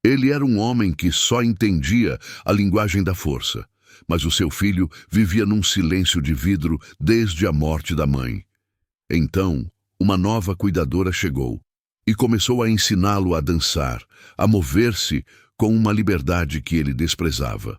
Ele era um homem que só entendia a linguagem da força, mas o seu filho vivia num silêncio de vidro desde a morte da mãe. Então, uma nova cuidadora chegou e começou a ensiná-lo a dançar, a mover-se com uma liberdade que ele desprezava.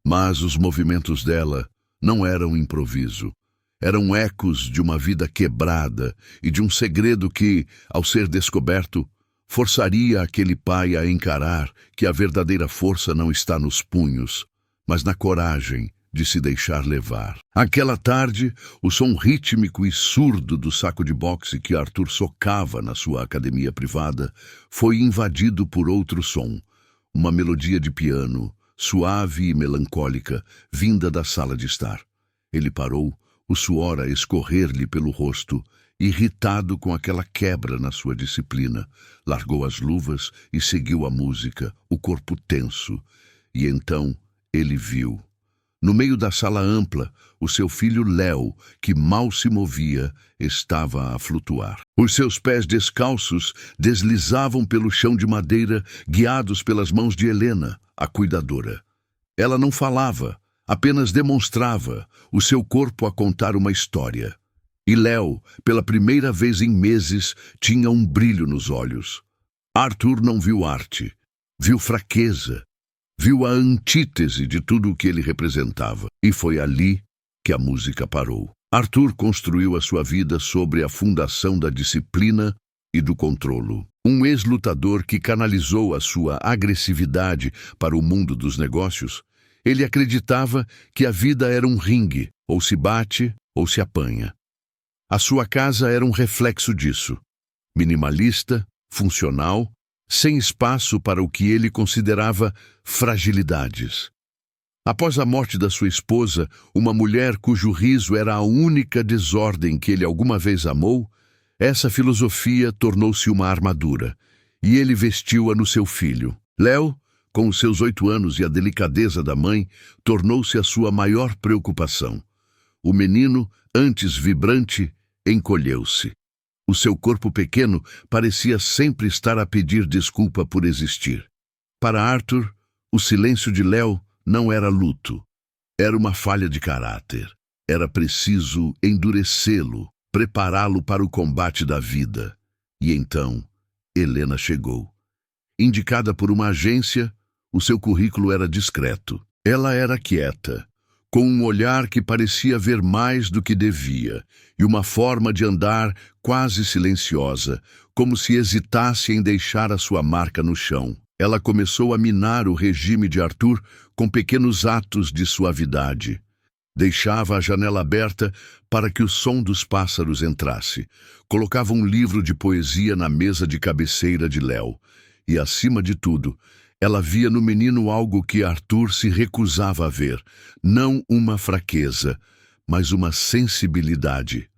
Mas os movimentos dela não eram improviso. Eram ecos de uma vida quebrada e de um segredo que, ao ser descoberto, forçaria aquele pai a encarar que a verdadeira força não está nos punhos, mas na coragem de se deixar levar. Aquela tarde, o som rítmico e surdo do saco de boxe que Arthur socava na sua academia privada foi invadido por outro som, uma melodia de piano, suave e melancólica, vinda da sala de estar. Ele parou, o suor a escorrer-lhe pelo rosto, irritado com aquela quebra na sua disciplina. Largou as luvas e seguiu a música, o corpo tenso. E então ele viu. No meio da sala ampla, o seu filho Léo, que mal se movia, estava a flutuar. Os seus pés descalços deslizavam pelo chão de madeira, guiados pelas mãos de Helena, a cuidadora. Ela não falava, apenas demonstrava o seu corpo a contar uma história. E Léo, pela primeira vez em meses, tinha um brilho nos olhos. Arthur não viu arte, viu fraqueza, viu a antítese de tudo o que ele representava. E foi ali que a música parou. Arthur construiu a sua vida sobre a fundação da disciplina e do controlo. Um ex-lutador que canalizou a sua agressividade para o mundo dos negócios, ele acreditava que a vida era um ringue, ou se bate ou se apanha. A sua casa era um reflexo disso. Minimalista, funcional, sem espaço para o que ele considerava fragilidades. Após a morte da sua esposa, uma mulher cujo riso era a única desordem que ele alguma vez amou, essa filosofia tornou-se uma armadura, e ele vestiu-a no seu filho. Léo, com os seus 8 anos e a delicadeza da mãe, tornou-se a sua maior preocupação. O menino, antes vibrante, encolheu-se. O seu corpo pequeno parecia sempre estar a pedir desculpa por existir. Para Arthur, o silêncio de Léo não era luto. Era uma falha de caráter. Era preciso endurecê-lo, prepará-lo para o combate da vida. E então, Helena chegou. Indicada por uma agência, o seu currículo era discreto. Ela era quieta, com um olhar que parecia ver mais do que devia, e uma forma de andar quase silenciosa, como se hesitasse em deixar a sua marca no chão. Ela começou a minar o regime de Arthur com pequenos atos de suavidade. Deixava a janela aberta para que o som dos pássaros entrasse. Colocava um livro de poesia na mesa de cabeceira de Léo. E, acima de tudo, ela via no menino algo que Arthur se recusava a ver. Não uma fraqueza, mas uma sensibilidade.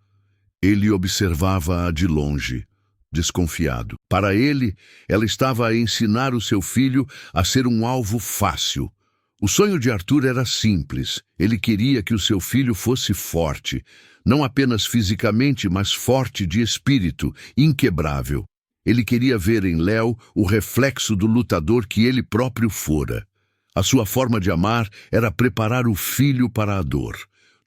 Ele observava-a de longe, desconfiado. Para ele, ela estava a ensinar o seu filho a ser um alvo fácil. O sonho de Arthur era simples. Ele queria que o seu filho fosse forte, não apenas fisicamente, mas forte de espírito, inquebrável. Ele queria ver em Léo o reflexo do lutador que ele próprio fora. A sua forma de amar era preparar o filho para a dor.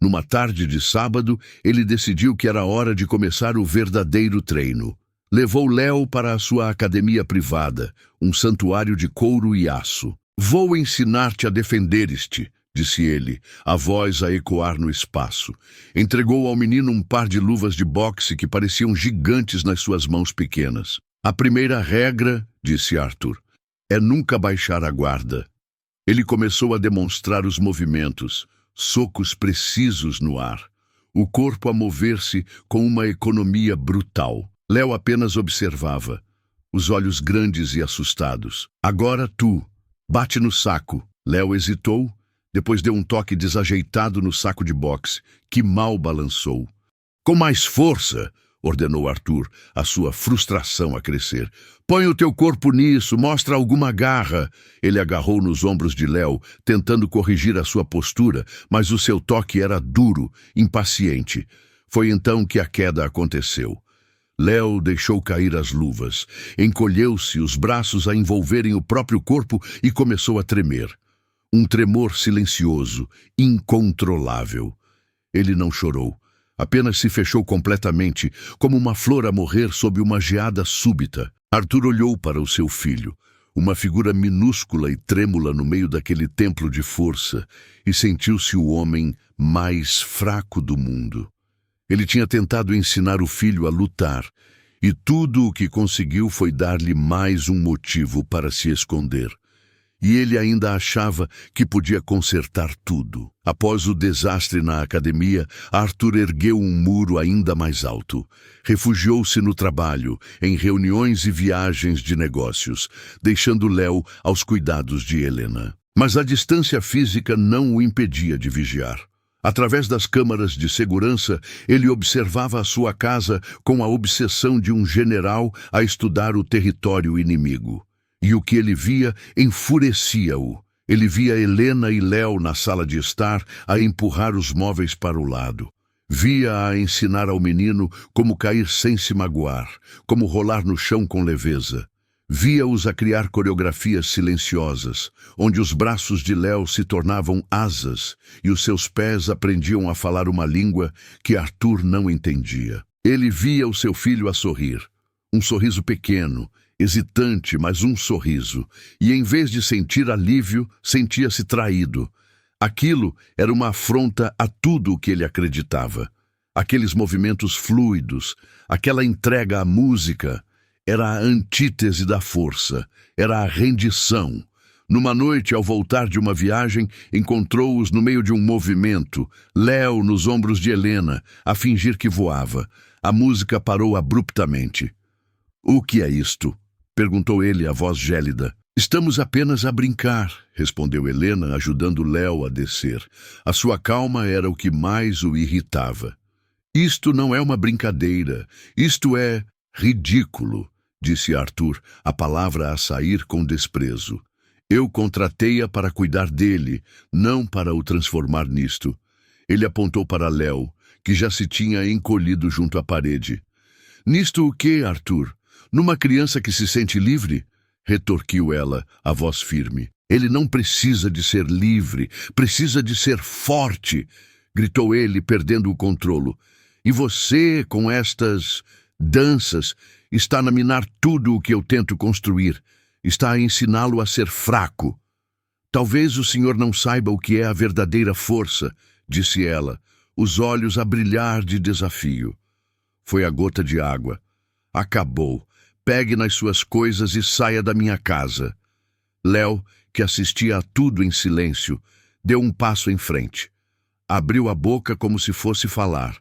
Numa tarde de sábado, ele decidiu que era hora de começar o verdadeiro treino. Levou Léo para a sua academia privada, um santuário de couro e aço. "Vou ensinar-te a defender-te", disse ele, a voz a ecoar no espaço. Entregou ao menino um par de luvas de boxe que pareciam gigantes nas suas mãos pequenas. "A primeira regra", disse Arthur, "é nunca baixar a guarda." Ele começou a demonstrar os movimentos, socos precisos no ar, o corpo a mover-se com uma economia brutal. Léo apenas observava, os olhos grandes e assustados. "Agora tu, bate no saco." Léo hesitou, depois deu um toque desajeitado no saco de boxe, que mal balançou. "Com mais força", ordenou Arthur, a sua frustração a crescer. "Põe o teu corpo nisso, mostra alguma garra." Ele agarrou nos ombros de Léo, tentando corrigir a sua postura, mas o seu toque era duro, impaciente. Foi então que a queda aconteceu. Léo deixou cair as luvas, encolheu-se, os braços a envolverem o próprio corpo e começou a tremer. Um tremor silencioso, incontrolável. Ele não chorou, apenas se fechou completamente, como uma flor a morrer sob uma geada súbita. Arthur olhou para o seu filho, uma figura minúscula e trêmula no meio daquele templo de força, e sentiu-se o homem mais fraco do mundo. Ele tinha tentado ensinar o filho a lutar, e tudo o que conseguiu foi dar-lhe mais um motivo para se esconder. E ele ainda achava que podia consertar tudo. Após o desastre na academia, Arthur ergueu um muro ainda mais alto. Refugiou-se no trabalho, em reuniões e viagens de negócios, deixando Léo aos cuidados de Helena. Mas a distância física não o impedia de vigiar. Através das câmaras de segurança, ele observava a sua casa com a obsessão de um general a estudar o território inimigo. E o que ele via enfurecia-o. Ele via Helena e Léo na sala de estar a empurrar os móveis para o lado. Via-a ensinar ao menino como cair sem se magoar, como rolar no chão com leveza. Via-os a criar coreografias silenciosas, onde os braços de Léo se tornavam asas e os seus pés aprendiam a falar uma língua que Arthur não entendia. Ele via o seu filho a sorrir, um sorriso pequeno, hesitante, mas um sorriso, e em vez de sentir alívio, sentia-se traído. Aquilo era uma afronta a tudo o que ele acreditava. Aqueles movimentos fluidos, aquela entrega à música, era a antítese da força, era a rendição. Numa noite, ao voltar de uma viagem, encontrou-os no meio de um movimento, Léo nos ombros de Helena, a fingir que voava. A música parou abruptamente. "O que é isto?" perguntou ele, a voz gélida. "Estamos apenas a brincar", respondeu Helena, ajudando Léo a descer. A sua calma era o que mais o irritava. "Isto não é uma brincadeira, isto é ridículo", disse Arthur, a palavra a sair com desprezo. "Eu contratei-a para cuidar dele, não para o transformar nisto." Ele apontou para Léo, que já se tinha encolhido junto à parede. "Nisto o quê, Arthur? Numa criança que se sente livre?" retorquiu ela, a voz firme. "Ele não precisa de ser livre, precisa de ser forte", gritou ele, perdendo o controlo. "E você, com estas danças, está a minar tudo o que eu tento construir. Está a ensiná-lo a ser fraco." "Talvez o senhor não saiba o que é a verdadeira força", disse ela, os olhos a brilhar de desafio. Foi a gota de água. "Acabou. Pegue nas suas coisas e saia da minha casa." Léo, que assistia a tudo em silêncio, deu um passo em frente. Abriu a boca como se fosse falar,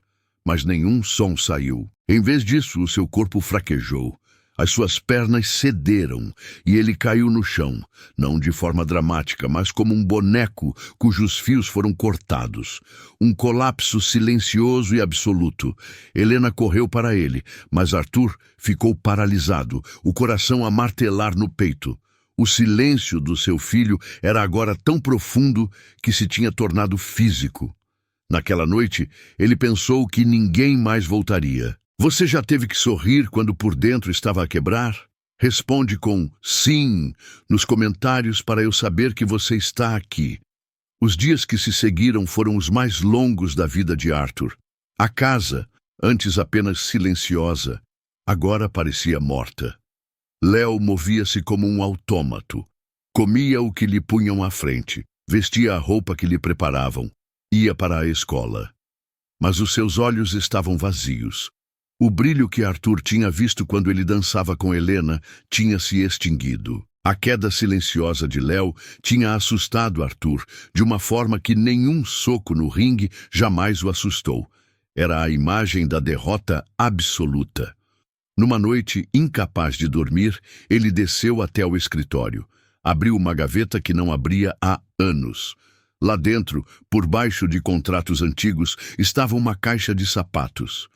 mas nenhum som saiu. Em vez disso, o seu corpo fraquejou. As suas pernas cederam e ele caiu no chão, não de forma dramática, mas como um boneco cujos fios foram cortados. Um colapso silencioso e absoluto. Helena correu para ele, mas Arthur ficou paralisado, o coração a martelar no peito. O silêncio do seu filho era agora tão profundo que se tinha tornado físico. Naquela noite, ele pensou que ninguém mais voltaria. "Você já teve que sorrir quando por dentro estava a quebrar? Responde com sim nos comentários para eu saber que você está aqui." Os dias que se seguiram foram os mais longos da vida de Arthur. A casa, antes apenas silenciosa, agora parecia morta. Léo movia-se como um autômato. Comia o que lhe punham à frente, vestia a roupa que lhe preparavam, ia para a escola. Mas os seus olhos estavam vazios. O brilho que Arthur tinha visto quando ele dançava com Helena tinha se extinguido. A queda silenciosa de Léo tinha assustado Arthur de uma forma que nenhum soco no ringue jamais o assustou. Era a imagem da derrota absoluta. Numa noite, incapaz de dormir, ele desceu até o escritório. Abriu uma gaveta que não abria há anos. Lá dentro, por baixo de contratos antigos, estava uma caixa de sapatos.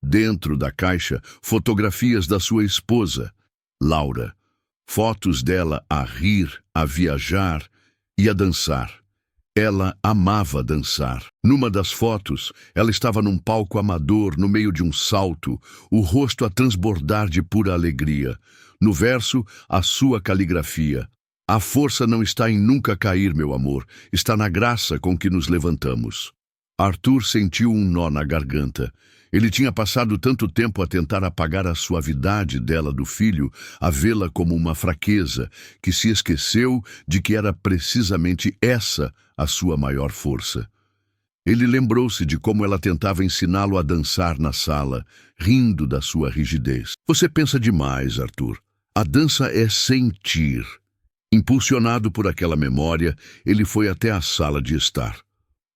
Dentro da caixa, fotografias da sua esposa, Laura. Fotos dela a rir, a viajar e a dançar. Ela amava dançar. Numa das fotos, ela estava num palco amador, no meio de um salto, o rosto a transbordar de pura alegria. No verso, a sua caligrafia: "A força não está em nunca cair, meu amor, está na graça com que nos levantamos." Arthur sentiu um nó na garganta. Ele tinha passado tanto tempo a tentar apagar a suavidade dela do filho, a vê-la como uma fraqueza, que se esqueceu de que era precisamente essa a sua maior força. Ele lembrou-se de como ela tentava ensiná-lo a dançar na sala, rindo da sua rigidez. "Você pensa demais, Arthur. A dança é sentir." Impulsionado por aquela memória, ele foi até a sala de estar.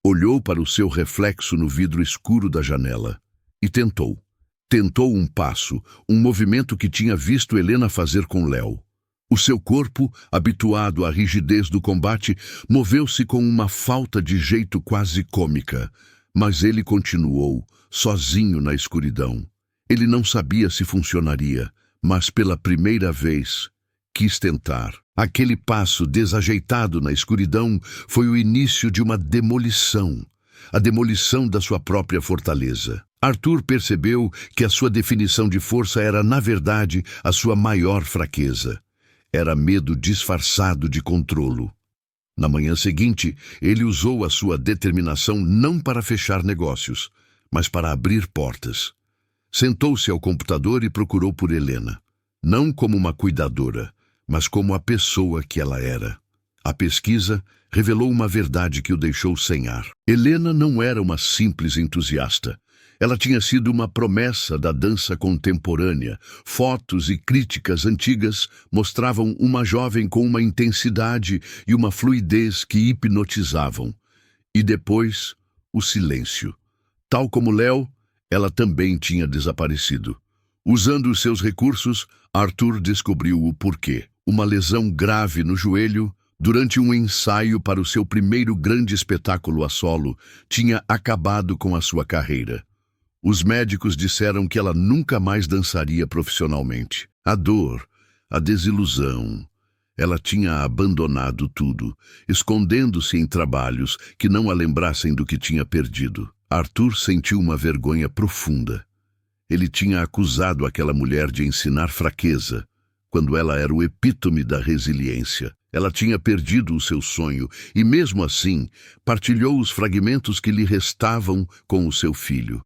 Olhou para o seu reflexo no vidro escuro da janela. E tentou. Tentou um passo, um movimento que tinha visto Helena fazer com Léo. O seu corpo, habituado à rigidez do combate, moveu-se com uma falta de jeito quase cômica. Mas ele continuou, sozinho na escuridão. Ele não sabia se funcionaria, mas pela primeira vez quis tentar. Aquele passo desajeitado na escuridão foi o início de uma demolição. A demolição da sua própria fortaleza. Arthur percebeu que a sua definição de força era, na verdade, a sua maior fraqueza. Era medo disfarçado de controlo. Na manhã seguinte, ele usou a sua determinação não para fechar negócios, mas para abrir portas. Sentou-se ao computador e procurou por Helena. Não como uma cuidadora, mas como a pessoa que ela era. A pesquisa revelou uma verdade que o deixou sem ar. Helena não era uma simples entusiasta. Ela tinha sido uma promessa da dança contemporânea. Fotos e críticas antigas mostravam uma jovem com uma intensidade e uma fluidez que hipnotizavam. E depois, o silêncio. Tal como Léo, ela também tinha desaparecido. Usando os seus recursos, Arthur descobriu o porquê. Uma lesão grave no joelho, durante um ensaio para o seu primeiro grande espetáculo a solo, tinha acabado com a sua carreira. Os médicos disseram que ela nunca mais dançaria profissionalmente. A dor, a desilusão. Ela tinha abandonado tudo, escondendo-se em trabalhos que não a lembrassem do que tinha perdido. Arthur sentiu uma vergonha profunda. Ele tinha acusado aquela mulher de ensinar fraqueza, quando ela era o epítome da resiliência. Ela tinha perdido o seu sonho e, mesmo assim, partilhou os fragmentos que lhe restavam com o seu filho.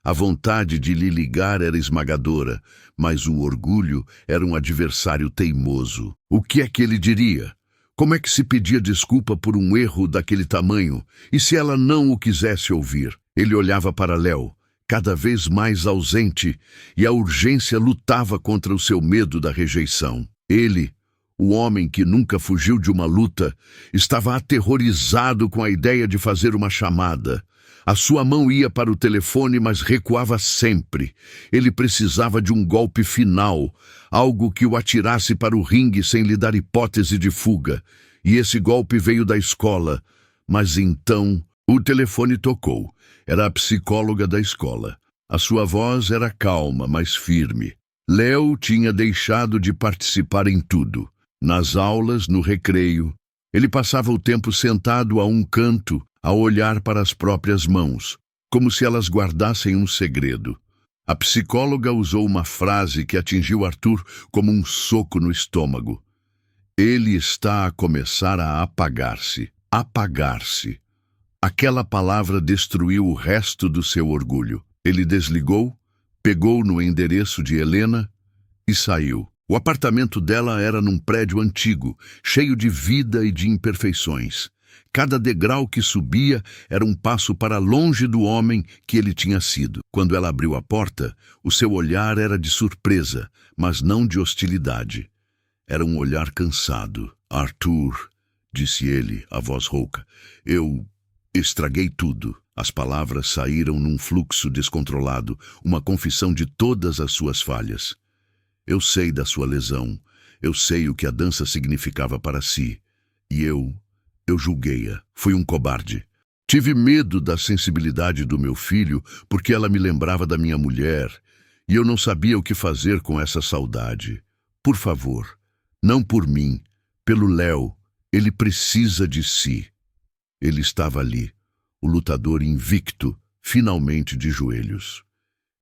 A vontade de lhe ligar era esmagadora, mas o orgulho era um adversário teimoso. O que é que ele diria? Como é que se pedia desculpa por um erro daquele tamanho? E se ela não o quisesse ouvir? Ele olhava para Léo, cada vez mais ausente, e a urgência lutava contra o seu medo da rejeição. Ele, o homem que nunca fugiu de uma luta, estava aterrorizado com a ideia de fazer uma chamada. A sua mão ia para o telefone, mas recuava sempre. Ele precisava de um golpe final, algo que o atirasse para o ringue sem lhe dar hipótese de fuga. E esse golpe veio da escola. Mas então o telefone tocou. Era a psicóloga da escola. A sua voz era calma, mas firme. Léo tinha deixado de participar em tudo. Nas aulas, no recreio. Ele passava o tempo sentado a um canto, a olhar para as próprias mãos, como se elas guardassem um segredo. A psicóloga usou uma frase que atingiu Arthur como um soco no estômago. Ele está a começar a apagar-se. Apagar-se. Aquela palavra destruiu o resto do seu orgulho. Ele desligou, pegou no endereço de Helena e saiu. O apartamento dela era num prédio antigo, cheio de vida e de imperfeições. Cada degrau que subia era um passo para longe do homem que ele tinha sido. Quando ela abriu a porta, o seu olhar era de surpresa, mas não de hostilidade. Era um olhar cansado. "Arthur", disse ele, a voz rouca, "eu estraguei tudo." As palavras saíram num fluxo descontrolado, uma confissão de todas as suas falhas. "Eu sei da sua lesão. Eu sei o que a dança significava para si. E eu julguei-a. Fui um cobarde. Tive medo da sensibilidade do meu filho porque ela me lembrava da minha mulher e eu não sabia o que fazer com essa saudade. Por favor, não por mim, pelo Léo. Ele precisa de si." Ele estava ali, o lutador invicto, finalmente de joelhos.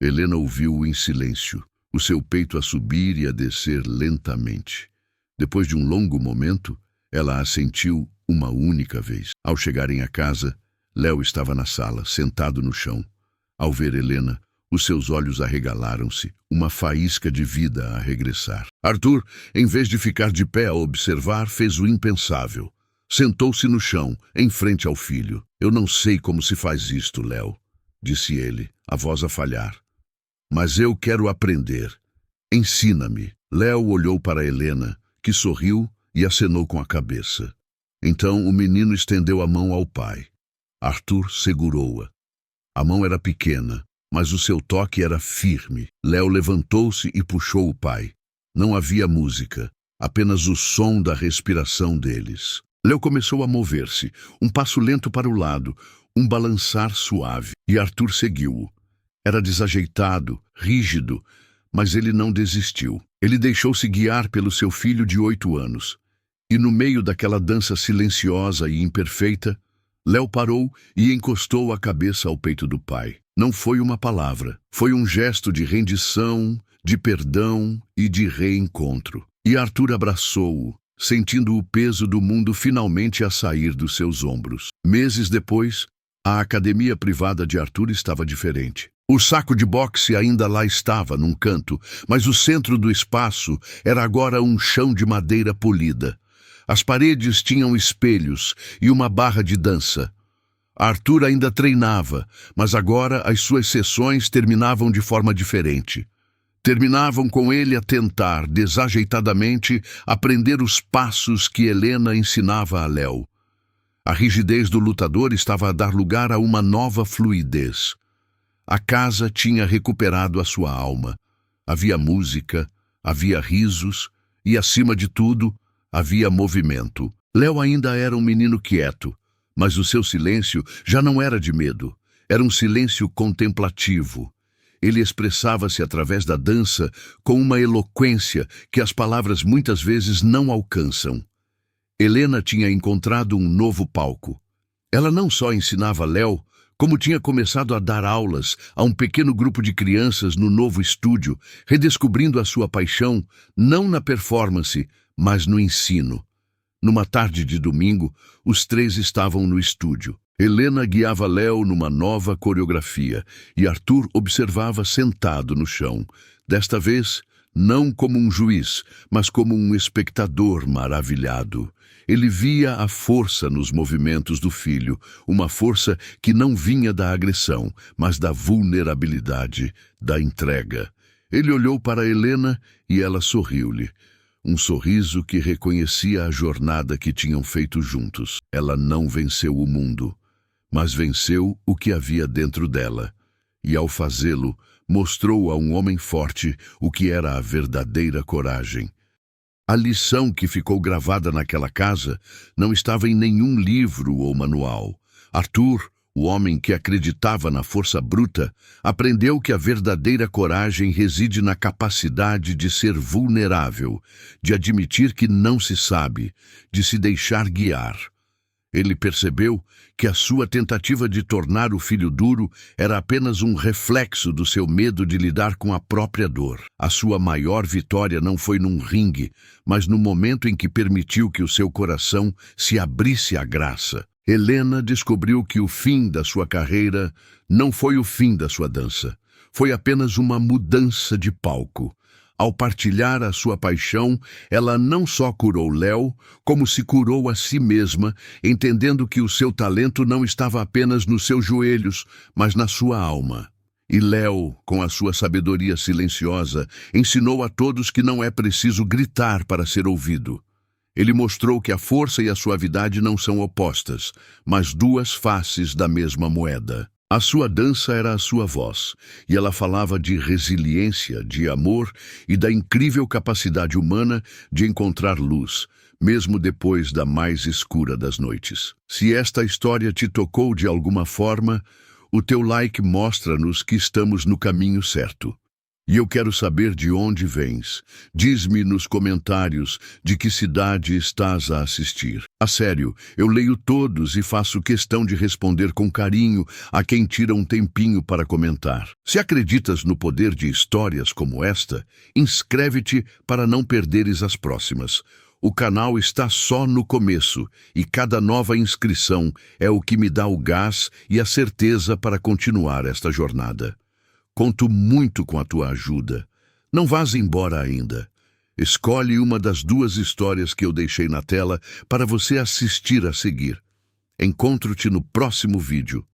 Helena ouviu-o em silêncio, o seu peito a subir e a descer lentamente. Depois de um longo momento, ela assentiu uma única vez. Ao chegarem à casa, Léo estava na sala, sentado no chão. Ao ver Helena, os seus olhos arregalaram-se, uma faísca de vida a regressar. Arthur, em vez de ficar de pé a observar, fez o impensável. Sentou-se no chão, em frente ao filho. Eu não sei como se faz isto, Léo, disse ele, a voz a falhar. Mas eu quero aprender. Ensina-me. Léo olhou para Helena, que sorriu e acenou com a cabeça. Então o menino estendeu a mão ao pai. Arthur segurou-a. A mão era pequena, mas o seu toque era firme. Léo levantou-se e puxou o pai. Não havia música, apenas o som da respiração deles. Léo começou a mover-se, um passo lento para o lado, um balançar suave, e Arthur seguiu-o. Era desajeitado, rígido, mas ele não desistiu. Ele deixou-se guiar pelo seu filho de 8 anos. E no meio daquela dança silenciosa e imperfeita, Léo parou e encostou a cabeça ao peito do pai. Não foi uma palavra, foi um gesto de rendição, de perdão e de reencontro. E Arthur abraçou-o, sentindo o peso do mundo finalmente a sair dos seus ombros. Meses depois, a academia privada de Arthur estava diferente. O saco de boxe ainda lá estava, num canto, mas o centro do espaço era agora um chão de madeira polida. As paredes tinham espelhos e uma barra de dança. Arthur ainda treinava, mas agora as suas sessões terminavam de forma diferente. Terminavam com ele a tentar, desajeitadamente, aprender os passos que Helena ensinava a Léo. A rigidez do lutador estava a dar lugar a uma nova fluidez. A casa tinha recuperado a sua alma. Havia música, havia risos e, acima de tudo, havia movimento. Léo ainda era um menino quieto, mas o seu silêncio já não era de medo. Era um silêncio contemplativo. Ele expressava-se através da dança com uma eloquência que as palavras muitas vezes não alcançam. Helena tinha encontrado um novo palco. Ela não só ensinava Léo, como tinha começado a dar aulas a um pequeno grupo de crianças no novo estúdio, redescobrindo a sua paixão, não na performance, mas no ensino. Numa tarde de domingo, os 3 estavam no estúdio. Helena guiava Léo numa nova coreografia e Arthur observava sentado no chão. Desta vez, não como um juiz, mas como um espectador maravilhado. Ele via a força nos movimentos do filho, uma força que não vinha da agressão, mas da vulnerabilidade, da entrega. Ele olhou para Helena e ela sorriu-lhe. Um sorriso que reconhecia a jornada que tinham feito juntos. Ela não venceu o mundo, mas venceu o que havia dentro dela. E ao fazê-lo, mostrou a um homem forte o que era a verdadeira coragem. A lição que ficou gravada naquela casa não estava em nenhum livro ou manual. Arthur, o homem que acreditava na força bruta, aprendeu que a verdadeira coragem reside na capacidade de ser vulnerável, de admitir que não se sabe, de se deixar guiar. Ele percebeu que a sua tentativa de tornar o filho duro era apenas um reflexo do seu medo de lidar com a própria dor. A sua maior vitória não foi num ringue, mas no momento em que permitiu que o seu coração se abrisse à graça. Helena descobriu que o fim da sua carreira não foi o fim da sua dança. Foi apenas uma mudança de palco. Ao partilhar a sua paixão, ela não só curou Léo, como se curou a si mesma, entendendo que o seu talento não estava apenas nos seus joelhos, mas na sua alma. E Léo, com a sua sabedoria silenciosa, ensinou a todos que não é preciso gritar para ser ouvido. Ele mostrou que a força e a suavidade não são opostas, mas duas faces da mesma moeda. A sua dança era a sua voz, e ela falava de resiliência, de amor e da incrível capacidade humana de encontrar luz, mesmo depois da mais escura das noites. Se esta história te tocou de alguma forma, o teu like mostra-nos que estamos no caminho certo. E eu quero saber de onde vens. Diz-me nos comentários de que cidade estás a assistir. A sério, eu leio todos e faço questão de responder com carinho a quem tira um tempinho para comentar. Se acreditas no poder de histórias como esta, inscreve-te para não perderes as próximas. O canal está só no começo e cada nova inscrição é o que me dá o gás e a certeza para continuar esta jornada. Conto muito com a tua ajuda. Não vás embora ainda. Escolhe uma das 2 histórias que eu deixei na tela para você assistir a seguir. Encontro-te no próximo vídeo.